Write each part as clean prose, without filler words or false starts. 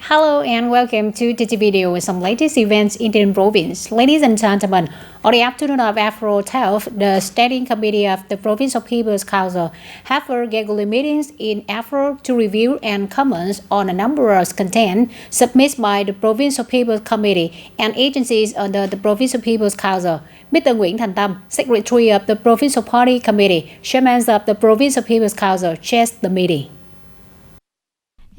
Hello and welcome to TTVNEWS with some latest events in the province. Ladies and gentlemen, on the afternoon of April 12th, the Standing Committee of the Provincial People's Council have regular meetings in effort to review and comment on a number of content submitted by the Provincial People's Committee and agencies under the Provincial People's Council. Mr. Nguyễn Thành Tâm, Secretary of the Provincial Party Committee, Chairman of the Provincial People's Council, chairs the meeting.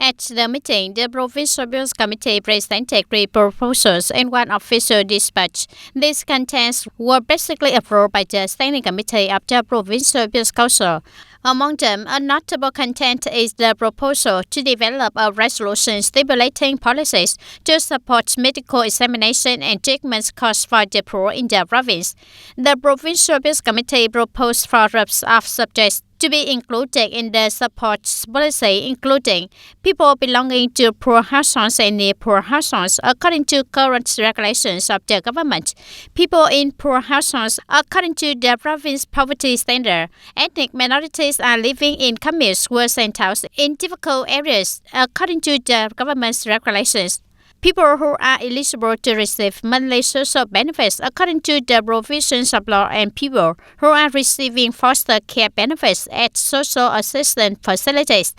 At the meeting, the Provincial People's Committee presented 3 proposals and 1 official dispatch. These contents were basically approved by the Standing Committee of the Provincial People's Council. Among them, a notable content is the proposal to develop a resolution stipulating policies to support medical examination and treatment costs for the poor in the province. The Provincial People's Committee proposed 4 groups of subjects to be included in the support policy, including people belonging to poor households and near poor households according to current regulations of the government, people in poor households according to the province poverty standard, ethnic minorities are living in communes, worse and towns in difficult areas according to the government's regulations, people who are eligible to receive monthly social benefits according to the provisions of law, and people who are receiving foster care benefits at social assistance facilities.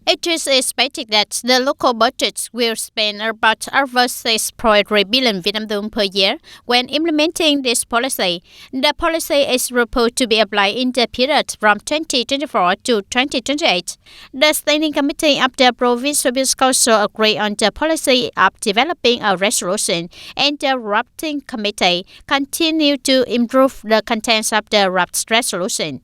It is expected that the local budgets will spend about over 6.3 billion Vietnam dong per year when implementing this policy. The policy is proposed to be applied in the period from 2024 to 2028. The Standing Committee of the Provincial People's Council agreed on the policy of developing a resolution, and the drafting committee continue to improve the contents of the draft resolution.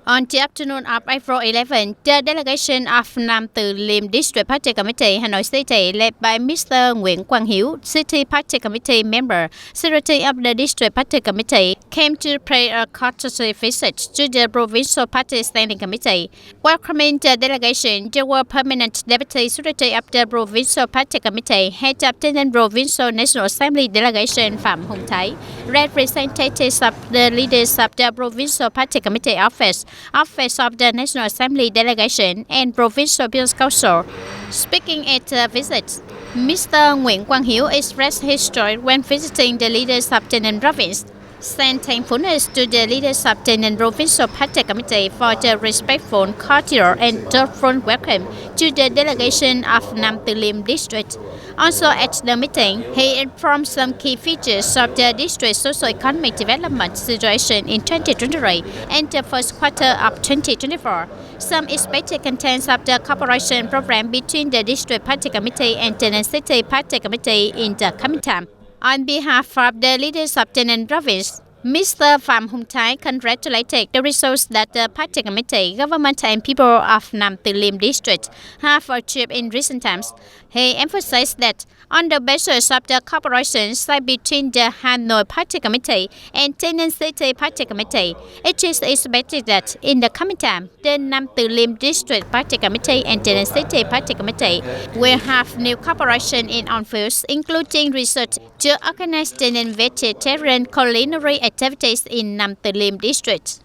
On the afternoon of April 11, the delegation of Nam Từ Liêm District Party Committee, Hanoi City, led by Mr. Nguyễn Quang Hiếu, City Party Committee member, Secretary of the District Party Committee, came to pay a courtesy visit to the Provincial Party Standing Committee. Welcoming the delegation, there were Permanent Deputy Secretary of the Provincial Party Committee, Head of the Provincial National Assembly Delegation Phạm Hùng Thái, representatives of the leaders of the Provincial Party Committee Office of the National Assembly Delegation, and Provincial People's Council. Speaking at the visit, Mr. Nguyễn Quang Hiếu expressed his joy when visiting the leaders of TayNinhTV province, sent thankfulness to the leaders of TayNinhTV Provincial Party Committee for the respectful, cordial and thoughtful welcome to the delegation of Nam Từ Liêm District. Also at the meeting, he informed some key features of the district's socio-economic development situation in 2023 and the first quarter of 2024. Some expected contents of the cooperation program between the District Party Committee and TayNinhTV Party Committee in the coming time. On behalf of the leaders of TayNinhTV province, Mr. Phạm Hùng Thái congratulated the results that the Party Committee, government and people of Nam Từ Liêm District have achieved in recent times. He emphasized that on the basis of the cooperation signed between the Hanoi Party Committee and TayNinhTV Party Committee, it is expected that in the coming time, the Nam Từ Liêm District Party Committee and TayNinhTV Party Committee will have new cooperation in all fields, including research to organize TayNinhTV vegetarian culinary activities in Nam Từ Liêm District.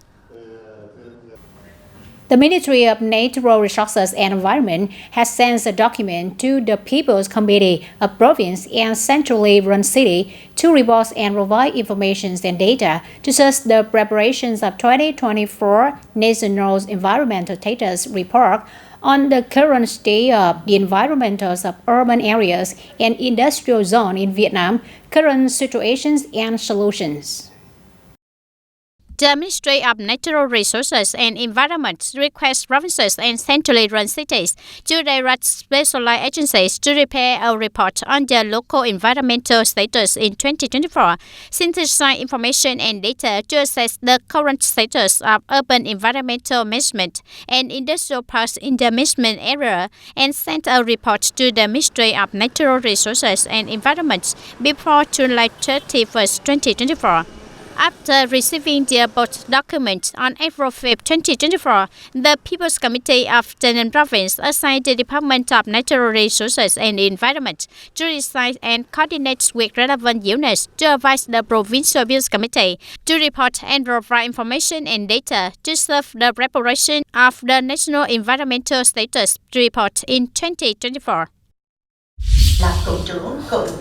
The Ministry of Natural Resources and Environment has sent a document to the People's Committee of Province and Centrally Run City to report and provide information and data to assess the preparations of 2024 National Environmental Status Report on the current state of the environmentals of urban areas and industrial zones in Vietnam, current situations and solutions. The Ministry of Natural Resources and Environment requests provinces and centrally run cities to direct specialized agencies to prepare a report on their local environmental status in 2024, synthesize information and data to assess the current status of urban environmental management and industrial parks in the management area, and send a report to the Ministry of Natural Resources and Environment before July 31, 2024. After receiving the above document on April 5, 2024, the People's Committee of TayNinhTV Province assigned the Department of Natural Resources and Environment to decide and coordinate with relevant units to advise the Provincial People's Committee to report and provide information and data to serve the preparation of the National Environmental Status Report in 2024.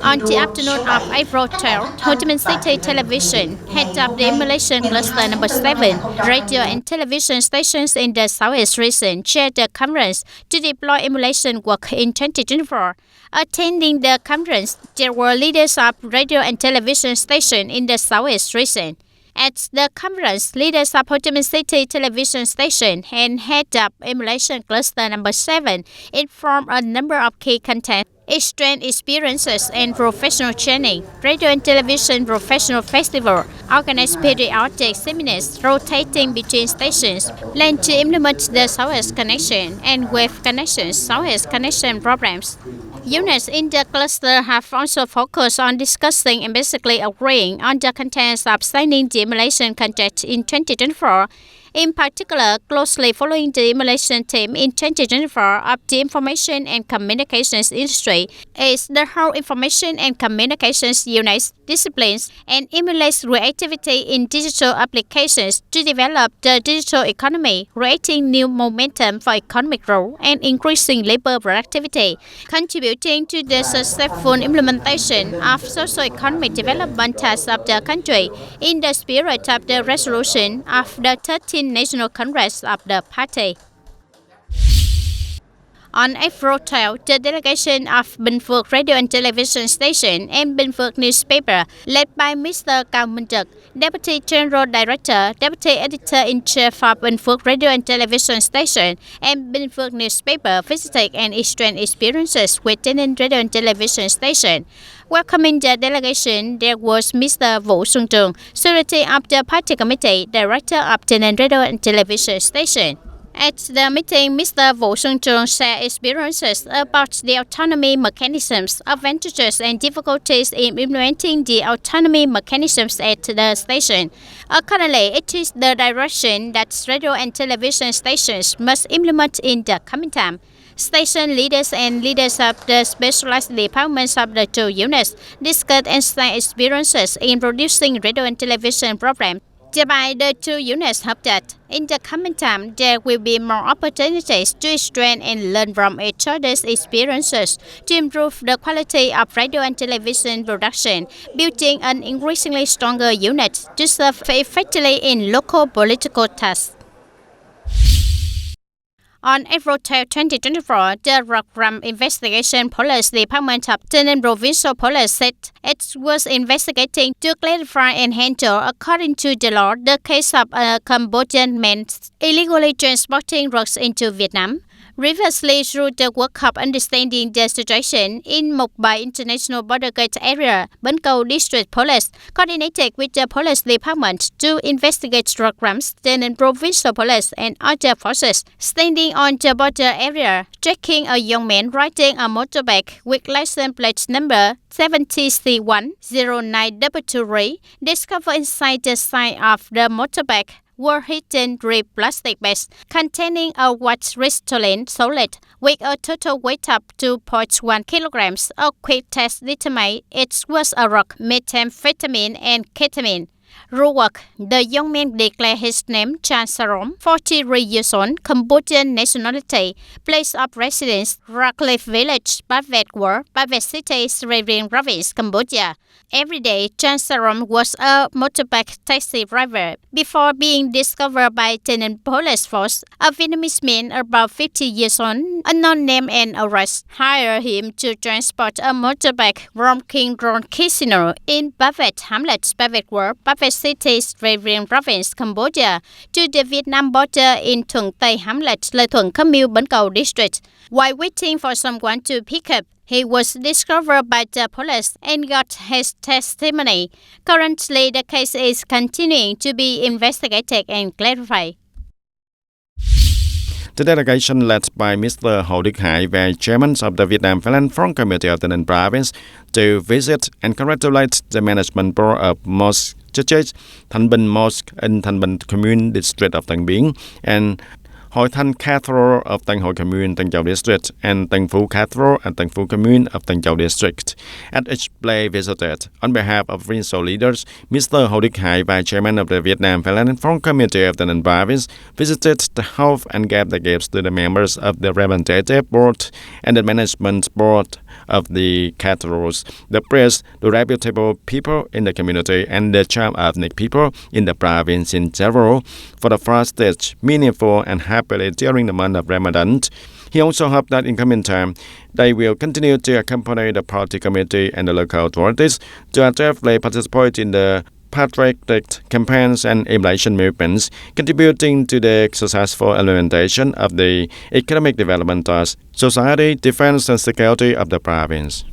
On the afternoon of April 12, Ho Chi Minh City Television, head of the Emulation Cluster number 7, radio and television stations in the Southeast region chaired the conference to deploy emulation work in 2024. Attending the conference, there were leaders of radio and television stations in the Southeast region. At the conference, leaders of Ho Chi Minh City Television Station and head of Emulation Cluster number 7 informed a number of key contents, exchange experiences and professional training, radio and television professional festival, organized periodic seminars rotating between stations, plan to implement the Southeast Connection and Wave Connections Southeast Connection programs. Units in the cluster have also focused on discussing and basically agreeing on the contents of signing the emulation contract in 2024. In particular, closely following the emulation theme in 2024 of the information and communications industry is the whole information and communications unites disciplines and emulates creativity in digital applications to develop the digital economy, creating new momentum for economic growth and increasing labor productivity, contributing to the successful implementation of socio-economic development tasks of the country in the spirit of the resolution of the 13th National Congress of the party. On April 12, the delegation of Bình Phước Radio and Television Station and Bình Phước Newspaper, led by Mr. Cao Minh Trực, Deputy General Director, Deputy Editor-in-Chief of Bình Phước Radio and Television Station and Bình Phước Newspaper, visited and exchanged experiences with TayNinhTV Radio and Television Station. Welcoming the delegation, there was Mr. Vũ Xuân Trường, Secretary of the Party Committee, Director of TayNinhTV Radio and Television Station. At the meeting, Mr. Vũ Xuân Trường shared experiences about the autonomy mechanisms, advantages and difficulties in implementing the autonomy mechanisms at the station. Currently, it is the direction that radio and television stations must implement in the coming time. Station leaders and leaders of the specialized departments of the two units discussed and shared experiences in producing radio and television programs. Thereby, the two units hope that in the coming time, there will be more opportunities to exchange and learn from each other's experiences to improve the quality of radio and television production, building an increasingly stronger unit to serve effectively in local political tasks. On April 12, 2024, the Program Investigation Police Department of TayNinhTV Provincial Police said it was investigating to clarify and handle, according to the law, the case of a Cambodian man illegally transporting drugs into Vietnam. Previously, through the work of understanding the situation in Mộc Bài International Border Gate area, Bến Cầu District Police coordinated with the police department to investigate drug crimes, TayNinhTV Provincial Police and other forces standing on the border area, tracking a young man riding a motorbike with license plate number 70C10923, discovered inside the side of the motorbike were hidden red plastic bags containing a white crystalline solid with a total weight of 2.1 kilograms. A quick test determined it was a rock, methamphetamine and ketamine. Ruwak, the young man declared his name Chan Sarom, 43 years old, Cambodian nationality, place of residence, Raklev Village, Bavet Ward, Bavet City, Sri Lanka Province, Cambodia. Every day, Chan Sarom was a motorbike taxi driver. Before being discovered by TayNinhTV Police Force, a Vietnamese man about 50 years old, unknown name and arrest, hired him to transport a motorbike from King Ron Casino in Bavet Hamlet, Bavet Ward, Bavet City, Sri Lanka Province, Cambodia, to the Vietnam border in Thuận Tây Hamlet, Lê Thuận Khâm Miêu, Bến Cầu District. While waiting for someone to pick up, he was discovered by the police and got his testimony. Currently, the case is continuing to be investigated and clarified. The delegation led by Mr. Hồ Đức Hải, the chairman of the Vietnam Philanthropic Committee of TayNinhTV Province, to visit and congratulate the management board of Mosque churches, Thanh Bình Mosque in Thanh Bình Commune District of Tân Biên, and Hoi Thanh Cathedral of Tân Hội Commune, Tân Châu District, and Tân Phú Cathedral and Tân Phú Commune of Tân Châu District. At each place visited, on behalf of provincial leaders, Mr. Hồ Đức Hải, Vice Chairman of the Vietnam Philanthropic Committee of Tây Ninh Province, visited the house and gave the gifts to the members of the representative board and the management board of the cathedrals, the priests, the reputable people in the community, and the charm ethnic people in the province in general for the first stage, meaningful and happily during the month of Ramadan. He also hoped that in coming time, they will continue to accompany the party committee and the local authorities to actively participate in the patriotic campaigns and election movements, contributing to the successful implementation of the economic development tasks, society, defense and security of the province.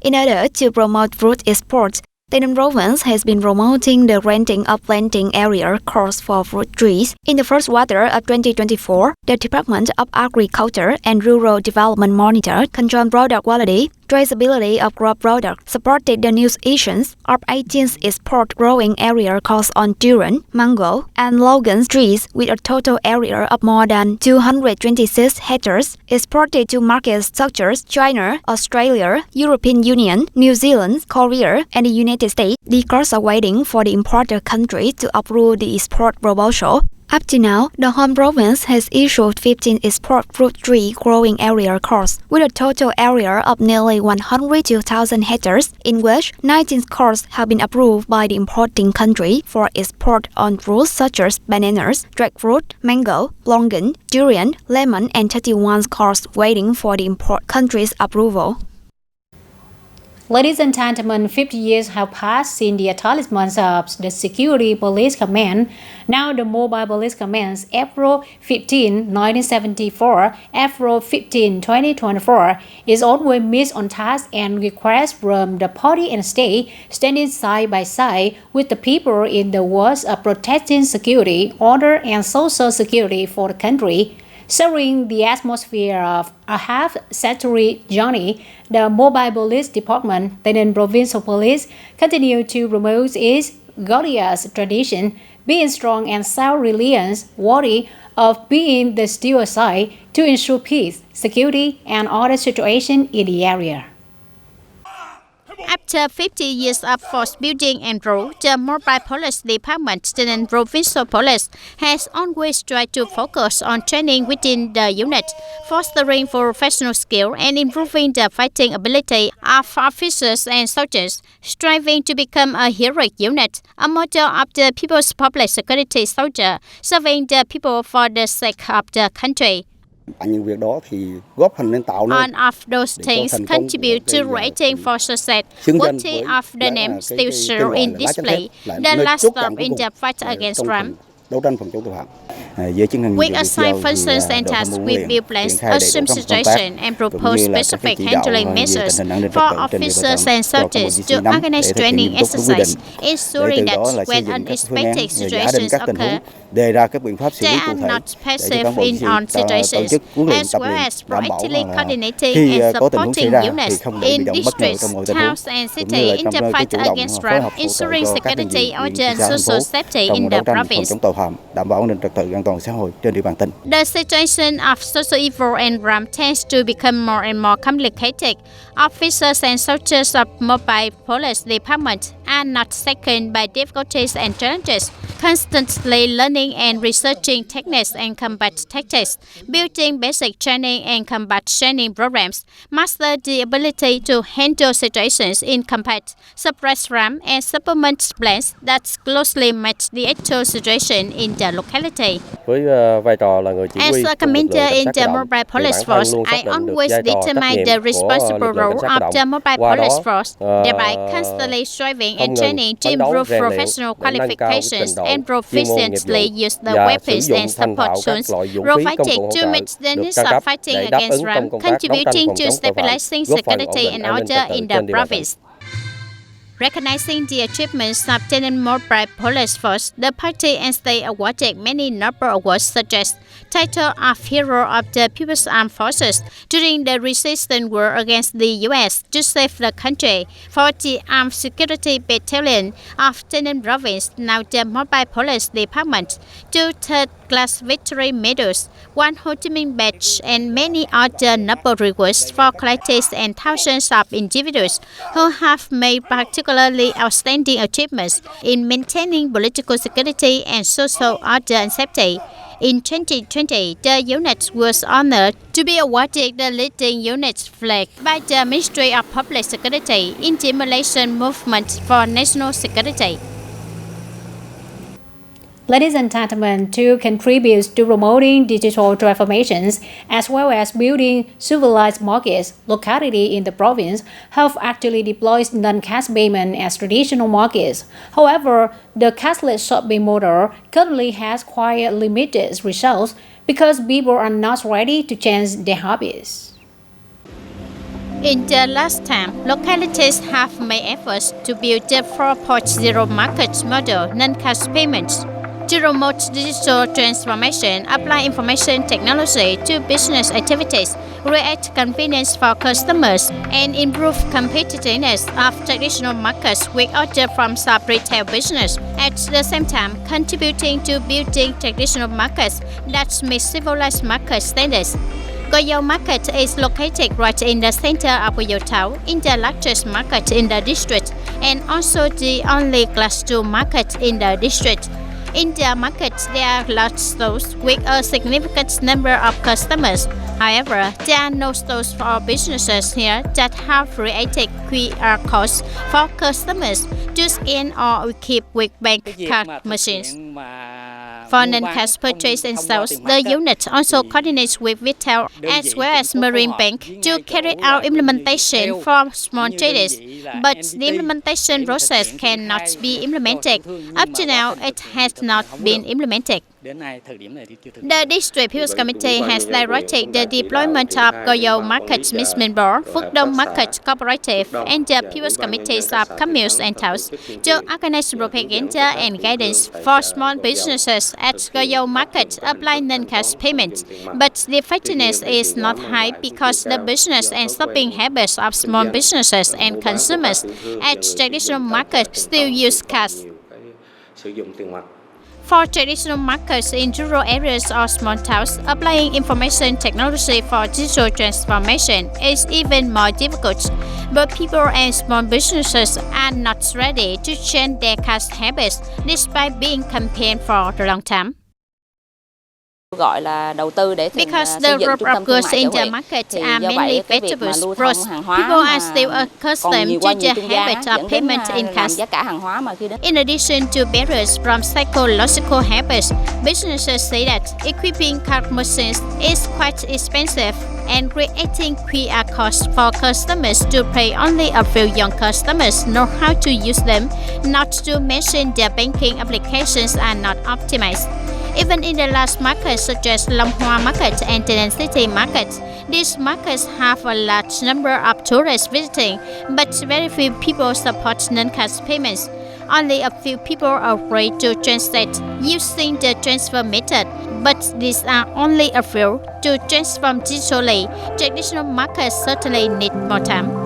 In order to promote fruit exports, Tây Ninh Province has been promoting the renting of planting area course for fruit trees. In the first quarter of 2024, the Department of Agriculture and Rural Development monitored, controlled product quality, traceability of crop products, supported the new issuance of 18 export growing area course on durian, mango, and logan trees with a total area of more than 226 hectares, exported to markets such as China, Australia, European Union, New Zealand, Korea, and the United States. The courts are waiting for the importer country to approve the export proposal. Up to now, the home province has issued 15 export fruit tree growing area courses with a total area of nearly 102,000 hectares, in which 19 courses have been approved by the importing country for export on fruits such as bananas, jackfruit, mango, longan, durian, lemon, and 31 courses waiting for the import country's approval. Ladies and gentlemen, 50 years have passed since the establishment of the Security Police Command. Now the Mobile Police Command, April 15, 1974, April 15, 2024, is always missed on task and requests from the party and state, standing side by side with the people in the work of protecting security, order, and social security for the country. Sharing the atmosphere of a half-century journey, the Mobile Police Department, Tây Ninh Provincial Police, continue to promote its glorious tradition, being strong and self-reliant, worthy of being the steward to ensure peace, security, and order situation in the area. After 50 years of force building and rule, the Mobile Police Department, Tây Ninh Provincial Police, has always tried to focus on training within the unit, fostering professional skill and improving the fighting ability of officers and soldiers, striving to become a heroic unit, a model of the People's Public Security Soldier, serving the people for the sake of the country. All of those things contribute to rating for success. Worthy of the name still shown in display, the last stop in the fight against crime. We assign functions and tasks with build plans, assume situation, and propose specific handling measures for officers and soldiers to organize training exercise, ensuring that when unexpected situations occur, they are not passive in all situations, as well as proactively coordinating and supporting units in districts, towns, and cities in the fight against crime, ensuring security, order, and social safety in the province. The situation of social evil and crime tends to become more and more complicated. Officers and soldiers of Mobile Police Department are not shaken by difficulties and challenges, constantly learning and researching techniques and combat tactics, building basic training and combat training programs, master the ability to handle situations in combat, suppress crime, and supplement plans that closely match the actual situation in the locality. As a commander in the Mobile Police Force, I always determine the responsible role of the Mobile Police Force, thereby constantly striving and training to improve professional qualifications and proficiently use the weapons and support tools provided to meet the needs of fighting against crime, contributing to stabilizing security and order in the province. Recognizing the achievements of TayNinhTV Mobile Police Force, the party and state awarded many notable awards such as title of Hero of the People's Armed Forces during the resistance war against the U.S. to save the country for the Armed Security Battalion of TayNinhTV Province, now the Mobile Police Department, 2 third-class victory medals, 1 Ho Chi Minh badge, and many other noble rewards for collectors and thousands of individuals who have made particularly outstanding achievements in maintaining political security and social order and safety. In 2020, the unit was honored to be awarded the leading unit flag by the Ministry of Public Security in the Malaysian Movement for National Security. Ladies and gentlemen, to contribute to promoting digital transformations as well as building civilized markets, locality in the province have actually deployed non-cash payment as traditional markets. However, the cashless shopping model currently has quite limited results because people are not ready to change their habits. In the last time, localities have made efforts to build the 4.0 market model non-cash payments. To promote digital transformation, apply information technology to business activities, create convenience for customers, and improve competitiveness of traditional markets with orders from sub-retail business. At the same time, contributing to building traditional markets that meet civilized market standards. Goyao Market is located right in the center of Goyao Town, in the largest market in the district, and also the only Class 2 market in the district. In the market, there are large stores with a significant number of customers. However, there are no stores for businesses here that have created QR codes for customers to scan or equip with bank card machines. For non-cash purchase and sales, the unit also coordinates with retail as well as Marine Bank to carry out implementation for small traders, but the implementation process cannot be implemented. Up to now, it has not been implemented. The District People's Committee has directed the deployment of Goyao Market Management Board, Phước Đông Market Cooperative, and the People's Committees of Communes and Towns to organize propaganda and guidance for small businesses at Goyao Market apply non-cash payments. But the effectiveness is not high because the business and shopping habits of small businesses and consumers at traditional markets still use cash. For traditional markets in rural areas or small towns, applying information technology for digital transformation is even more difficult. But people and small businesses are not ready to change their cash habits despite being campaigned for a long time. Because the group of goods in the market are mainly vegetables, fruits, people are still accustomed to the habit of payment in cash. In addition to barriers from psychological habits, businesses say that equipping card machines is quite expensive and creating QR codes for customers to pay. Only a few young customers know how to use them, not to mention their banking applications are not optimized. Even in the large markets such as Long Hoa Market and TayNinhTV Market, these markets have a large number of tourists visiting, but very few people support non-cash payments. Only a few people are free to translate using the transfer method, but these are only a few. To transform digitally, traditional markets certainly need more time.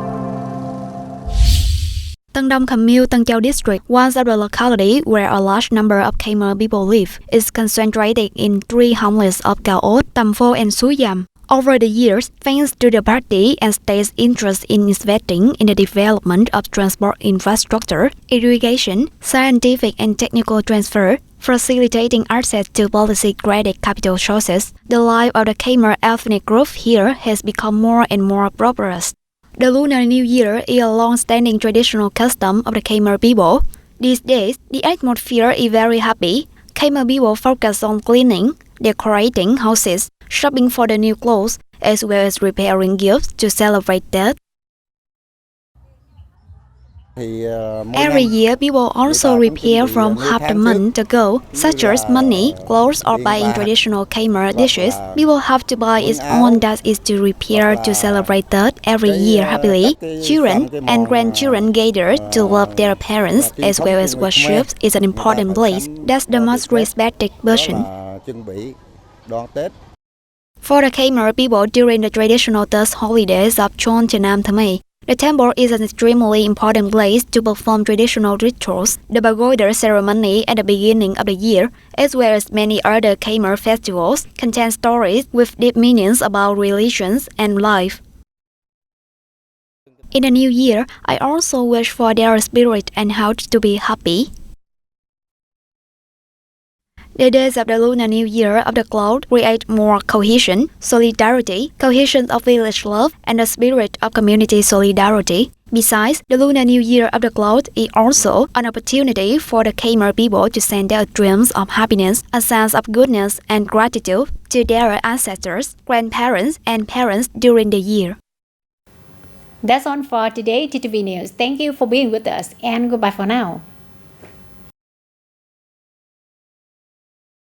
Tân Đông Commune, Tân Châu District, one of the locality where a large number of Khmer people live, is concentrated in 3 hamlets of Cao Ốt, Tam Pho, and Suối Giàm. Over the years, thanks to the party and state's interest in investing in the development of transport infrastructure, education, scientific and technical transfer, facilitating access to policy-graded capital sources, the life of the Khmer ethnic group here has become more and more prosperous. The Lunar New Year is a long-standing traditional custom of the Khmer people. These days, the atmosphere is very happy. Khmer people focus on cleaning, decorating houses, shopping for the new clothes, as well as preparing gifts to celebrate death. Every year, people also repair from half the month ago, such as money, clothes, or buying traditional Khmer dishes. People have to buy its own that is to repair to celebrate that every year happily. Children and grandchildren gather to love their parents as well as worship is an important place. That's the most respected version. For the Khmer people during the traditional Tet holidays of Chon Chenam Thame, the temple is an extremely important place to perform traditional rituals, the pagoda ceremony at the beginning of the year, as well as many other Khmer festivals, contain stories with deep meanings about religions and life. In the new year, I also wish for their spirit and health to be happy. The days of the Lunar New Year of the cloud create more cohesion, solidarity, cohesion of village love, and the spirit of community solidarity. Besides, the Lunar New Year of the cloud is also an opportunity for the Khmer people to send their dreams of happiness, a sense of goodness and gratitude to their ancestors, grandparents, and parents during the year. That's all for today, TTV News. Thank you for being with us and goodbye for now.